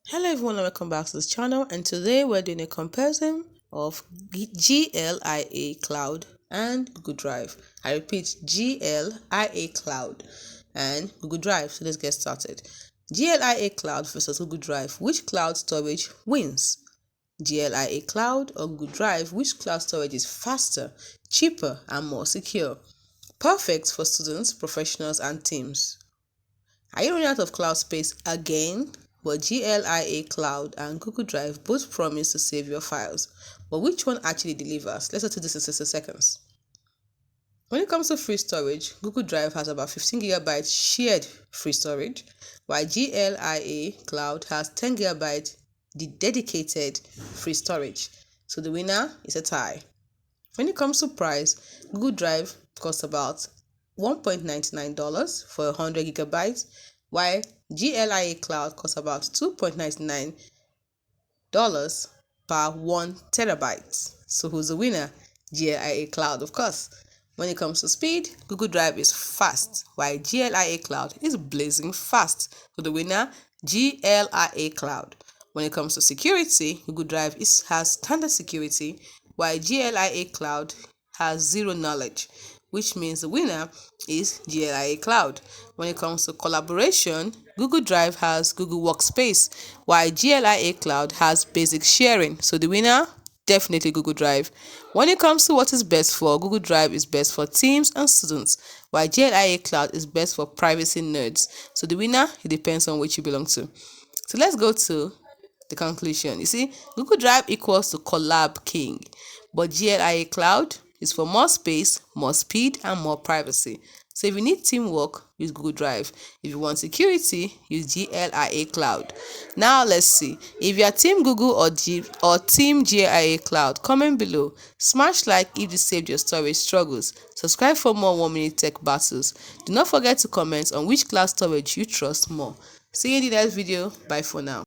Hello everyone and welcome back to this channel, and today we're doing a comparison of Glia Cloud and Google Drive. I repeat, Glia Cloud and Google Drive. So let's get started. Glia Cloud versus Google Drive. Which cloud storage wins? Glia Cloud or Google Drive? Which cloud storage is faster, cheaper and more secure? Perfect for students, professionals and teams. Are you running out of cloud space again? But Glia Cloud and Google Drive both promise to save your files. But which one actually delivers? Let's go to this in 60 seconds. When it comes to free storage, Google Drive has about 15 gigabytes shared free storage, while Glia Cloud has 10 gigabytes dedicated free storage. So the winner is a tie. When it comes to price, Google Drive costs about $1.99 for 100 gigabytes, while Glia Cloud costs about $2.99 per 1 terabyte. So who's the winner? Glia Cloud, of course. When it comes to speed, Google Drive is fast, while Glia Cloud is blazing fast. So the winner, Glia Cloud. When it comes to security, Google Drive has standard security, while Glia Cloud has zero knowledge, which means the winner is Glia Cloud. When it comes to collaboration, Google Drive has Google Workspace, while Glia Cloud has basic sharing. So the winner, definitely Google Drive. When it comes to what is best for, Google Drive is best for teams and students, while Glia Cloud is best for privacy nerds. So the winner, it depends on which you belong to. So let's go to the conclusion. You see, Google Drive equals to collab king, but Glia Cloud is for more space, more speed, and more privacy. So if you need teamwork, use Google Drive. If you want security, use Glia Cloud. Now let's see. If you are Team Google or Team Glia Cloud, comment below. Smash like if this saved your storage struggles. Subscribe for more 1-minute tech battles. Do not forget to comment on which cloud storage you trust more. See you in the next video. Bye for now.